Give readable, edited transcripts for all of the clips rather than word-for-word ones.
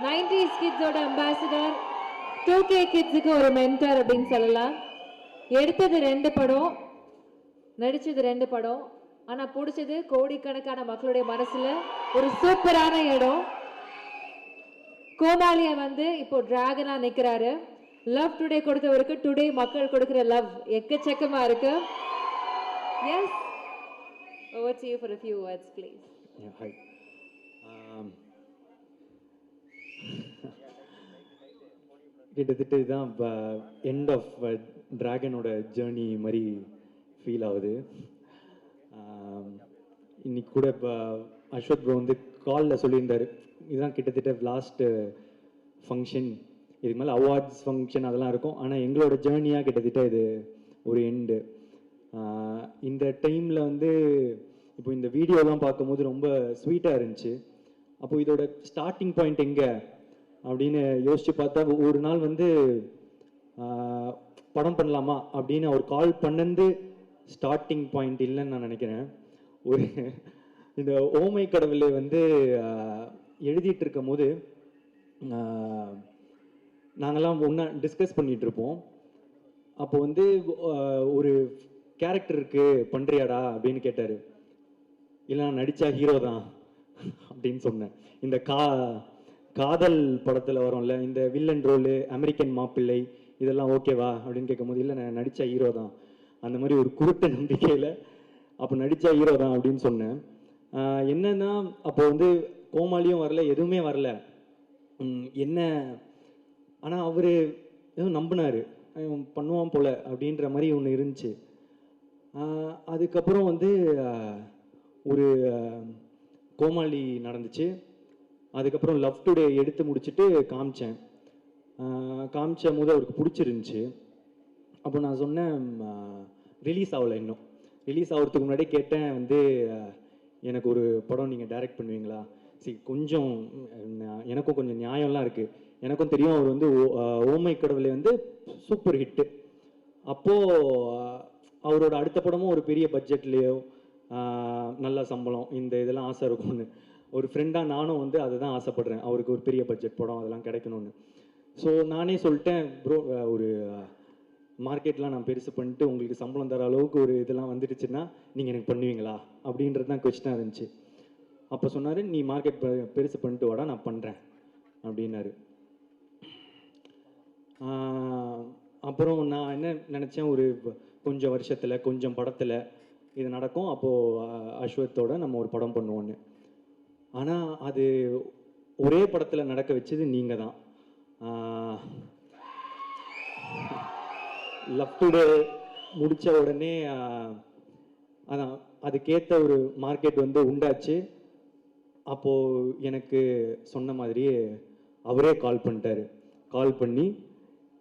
90s கிட்ஸோட ambassador, 2K கிட்ஸுக்கு ஒரு mentor அப்படின்னு சொல்லலாம். எடுத்தது 2 படம், நடிச்சது 2 படம், ஆனா பிடிச்சது கோடிக்கணக்கான மக்களுடைய மனசுல ஒரு சூப்பரான இடம். கோமாளியா வந்து இப்போ டிராகனா நிக்கிறாரு. லவ் டுடே கொடுத்தவருக்கு டுடே மக்கள் கொடுக்கிற லவ் எக்கச்சக்கமா இருக்கு. Yes, over to you for a few words please. Yeah, hi. கிட்டத்தட்ட இதுதான் எண்ட் ஆஃப் டிராகனோட ஜேர்னி மாதிரி ஃபீல் ஆகுது. இன்னைக்கு கூட இப்போ அஸ்வத் ப்ரோ வந்து காலில் சொல்லியிருந்தார், இதுதான் கிட்டத்தட்ட லாஸ்ட்டு ஃபங்க்ஷன், இதுக்கு மேலே அவார்ட்ஸ் ஃபங்க்ஷன் அதெல்லாம் இருக்கும், ஆனால் எங்களோட ஜேர்னியாக கிட்டத்தட்ட இது ஒரு எண்டு. இந்த டைமில் வந்து இப்போ இந்த வீடியோலாம் பார்க்கும்போது ரொம்ப ஸ்வீட்டாக இருந்துச்சு. அப்போது இதோட ஸ்டார்டிங் பாயிண்ட் எங்கே அப்படின்னு யோசித்து பார்த்தா, ஒரு நாள் வந்து படம் பண்ணலாமா அப்படின்னு அவர் கால் பண்ணது ஸ்டார்டிங் பாயிண்ட் இல்லைன்னு நான் நினைக்கிறேன். ஒரு இந்த ஓமை கடவுளை வந்து எழுதிட்டு இருக்கும் போது நாங்கள்லாம் ஒன்றா டிஸ்கஸ் பண்ணிகிட்டு இருப்போம். அப்போ வந்து ஒரு கேரக்டருக்கு பண்ணுறியாடா அப்படின்னு கேட்டார். இல்லை நான் நடித்தா ஹீரோ தான் அப்படின்னு சொன்னேன். இந்த காதல் படத்தில் வரும்ல இந்த வில்லன் ரோலு, அமெரிக்கன் மாப்பிள்ளை, இதெல்லாம் ஓகேவா அப்படின்னு கேட்கும்போது, இல்லை நான் நடித்தா ஹீரோ தான், அந்த மாதிரி ஒரு குருட்ட நம்பிக்கையில் அப்போ நடித்தா ஹீரோ தான் அப்படின்னு சொன்னேன். என்னன்னா அப்போ வந்து கோமாளியும் வரல, எதுவுமே வரல என்ன, ஆனால் அவர் எதுவும் நம்பினார், பண்ணுவான் போல அப்படின்ற மாதிரி ஒன்று இருந்துச்சு. அதுக்கப்புறம் வந்து ஒரு கோமாளி நடந்துச்சு. அதுக்கப்புறம் லவ் டுடே எடுத்து முடிச்சுட்டு காமிச்ச போது அவருக்கு பிடிச்சிருந்துச்சு. அப்போ நான் சொன்னேன், ரிலீஸ் ஆகலை, இன்னும் ரிலீஸ் ஆகிறதுக்கு முன்னாடி கேட்டேன் வந்து எனக்கு ஒரு படம் நீங்கள் டைரக்ட் பண்ணுவீங்களா? சரி, கொஞ்சம் எனக்கும் கொஞ்சம் நியாயம்லாம் இருக்குது, எனக்கும் தெரியும் அவர் வந்து ஓமை கடவுளை வந்து சூப்பர் ஹிட்டு. அப்போது அவரோட அடுத்த படமும் ஒரு பெரிய பட்ஜெட்லேயோ நல்ல சம்பளம் இந்த இதெல்லாம் ஆசை இருக்கும்னு, ஒரு ஃப்ரெண்டாக நானும் வந்து அதை தான் ஆசைப்படுறேன், அவருக்கு ஒரு பெரிய பட்ஜெட் படம் அதெல்லாம் கிடைக்கணும்னு. ஸோ நானே சொல்லிட்டேன், ப்ரோ ஒரு மார்க்கெட்லாம் நான் பெருசு பண்ணிட்டு உங்களுக்கு சம்பளம் தர அளவுக்கு ஒரு இதெல்லாம் வந்துடுச்சுன்னா நீங்கள் எனக்கு பண்ணுவீங்களா அப்படின்றது தான் கொஸ்டினாக இருந்துச்சு. அப்போ சொன்னார், நீ மார்க்கெட் பெருசு பண்ணிட்டு வாடா, நான் பண்ணுறேன் அப்படின்னாரு. அப்புறம் நான் என்ன நினச்சேன், ஒரு கொஞ்சம் வருஷத்தில் கொஞ்சம் படத்தில் இது நடக்கும், அப்போது அஸ்வத்தோட நம்ம ஒரு படம் பண்ணுவோன்னு. ஆனால் அது ஒரே படத்தில் நடக்க வச்சது நீங்கள் தான். லவ் டுடே முடித்த உடனே அதான் அதுக்கேற்ற ஒரு மார்க்கெட் வந்து உண்டாச்சு. அப்போது எனக்கு சொன்ன மாதிரியே அவரே கால் பண்ணிட்டார். கால் பண்ணி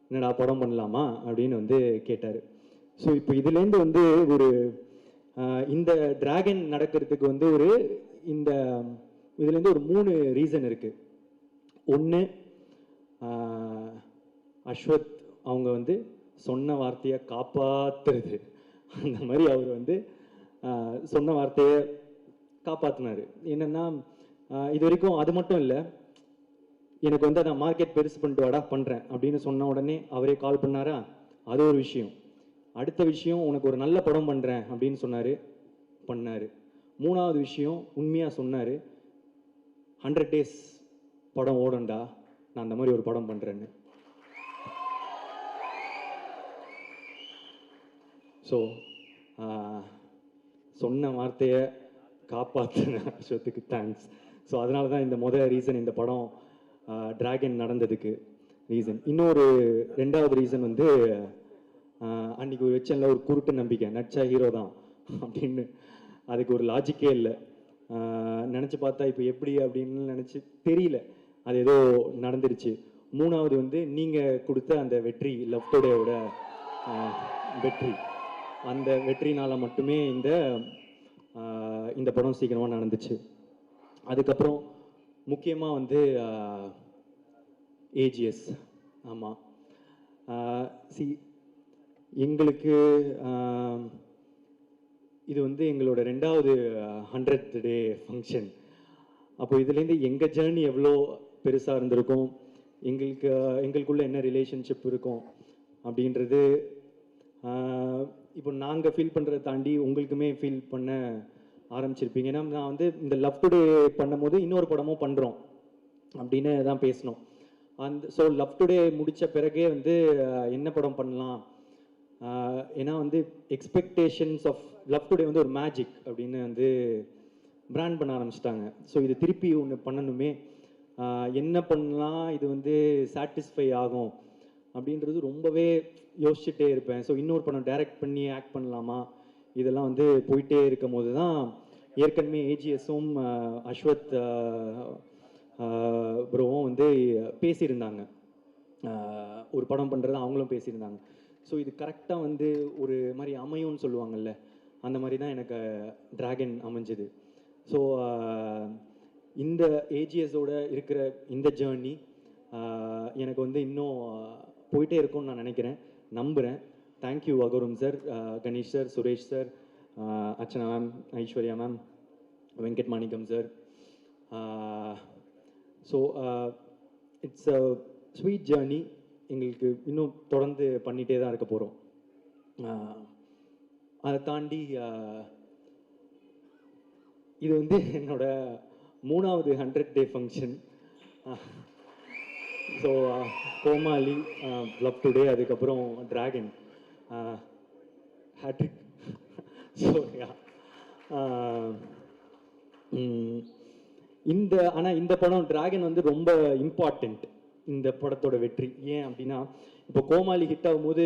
என்னடா படம் பண்ணலாமா அப்படின்னு வந்து கேட்டார். ஸோ இப்போ இதுலேருந்து வந்து ஒரு இந்த டிராகன் நடக்கிறதுக்கு வந்து ஒரு இந்த இதுலேருந்து ஒரு 3 ரீசன் இருக்குது. ஒன்று, அஸ்வத் அவங்க வந்து சொன்ன வார்த்தையை காப்பாற்றுறது, அந்த மாதிரி அவர் வந்து சொன்ன வார்த்தையை காப்பாற்றினார். என்னென்னா இது வரைக்கும் அது மட்டும் இல்லை, எனக்கு வந்து நான் மார்க்கெட் பெருசு பண்ணிட்டு வாடா பண்ணுறேன் அப்படின்னு சொன்ன உடனே அவரே கால் பண்ணாரா, அது ஒரு விஷயம். அடுத்த விஷயம், உனக்கு ஒரு நல்ல படம் பண்ணுறேன் அப்படின்னு சொன்னார், பண்ணார். 3வது விஷயம், உண்மையாக சொன்னார், 100 days படம் ஓடண்டா, நான் அந்த மாதிரி ஒரு படம் பண்ணுறேன்னு. ஸோ சொன்ன வார்த்தையை காப்பாற்றின அஸ்வத்துக்கு தேங்க்ஸ். ஸோ அதனால தான் இந்த ரீசன், இந்த படம் டிராகன் நடந்ததுக்கு ரீசன். இன்னொரு 2வது ரீசன் வந்து அன்றைக்கி ஒரு வச்சல ஒரு குருட்டு நம்பிக்கை, நடிச்சா ஹீரோ தான் அப்படின்னு. அதுக்கு ஒரு லாஜிக்கே இல்லை. நினச்சி பார்த்தா இப்போ எப்படி அப்படின்னு நினச்சி தெரியல, அது ஏதோ நடந்துருச்சு. 3வது வந்து நீங்கள் கொடுத்த அந்த வெற்றி, லவ் டுடேவோட வெற்றி, அந்த வெற்றினால் மட்டுமே இந்த படம் சீக்கிரமாக நடந்துச்சு. அதுக்கப்புறம் முக்கியமாக வந்து ஏஜிஎஸ். ஆமாம், எங்களுக்கு இது வந்து எங்களோட 2வது 100th டே ஃபங்க்ஷன். அப்போ இதுலேருந்து எங்கள் ஜேர்னி எவ்வளோ பெருசாக இருந்திருக்கும், எங்களுக்குள்ள என்ன ரிலேஷன்ஷிப் இருக்கும் அப்படின்றது இப்போ நாங்கள் ஃபீல் பண்ணுறதை தாண்டி உங்களுக்குமே ஃபீல் பண்ண ஆரம்பிச்சிருப்பீங்க. ஏன்னா நான் வந்து இந்த லவ் டுடே பண்ணும்போது இன்னொரு படமும் பண்ணுறோம் அப்படின்னு தான் பேசினோம். ஸோ லவ் டுடே முடித்த பிறகே வந்து என்ன படம் பண்ணலாம், ஏன்னா வந்து எக்ஸ்பெக்டேஷன்ஸ் ஆஃப் லவ் டுடே வந்து ஒரு மேஜிக் அப்படின்னு வந்து பிராண்ட் பண்ண ஆரம்பிச்சிட்டாங்க. ஸோ இது திருப்பி ஒன்று பண்ணணுமே, என்ன பண்ணலாம் இது வந்து சாட்டிஸ்ஃபை ஆகும் அப்படின்றது ரொம்பவே யோசிச்சுட்டே இருப்பேன். ஸோ இன்னொரு படம் டைரக்ட் பண்ணி ஆக்ட் பண்ணலாமா, இதெல்லாம் வந்து போயிட்டே இருக்கும் போது தான் ஏற்கனவே ஏஜிஎஸும் அஸ்வத் ப்ரோவும் வந்து பேசியிருந்தாங்க, ஒரு படம் பண்ணுறது அவங்களும் பேசியிருந்தாங்க. ஸோ இது கரெக்டாக வந்து ஒரு மாதிரி அமையும்னு சொல்லுவாங்கல்ல, அந்த மாதிரி தான் எனக்கு டிராகன் அமைஞ்சது. ஸோ இந்த ஏஜிஎஸோட இருக்கிற இந்த ஜேர்னி எனக்கு வந்து இன்னும் போயிட்டே இருக்கும்னு நான் நினைக்கிறேன், நம்புகிறேன். Thank you Agoram sir, Ganesh sir, Suresh sir, Archana ma'am, Aishwarya ma'am, Venkat Manickam sir. So it's a sweet journey, எங்களுக்கு இன்னும் தொடர்ந்து பண்ணிகிட்டே தான் இருக்க போகிறோம். அதை தாண்டி இது வந்து என்னோட 3வது 100 டே ஃபங்க்ஷன். ஸோ கோமாளி, லவ் டுடே, அதுக்கப்புறம் டிராகன், ஹேட்ரிக். ஸோ இந்த படம் டிராகன் வந்து ரொம்ப இம்பார்ட்டண்ட் இந்த படத்தோட வெற்றி. ஏன் அப்படின்னா இப்போ கோமாளி ஹிட் ஆகும்போது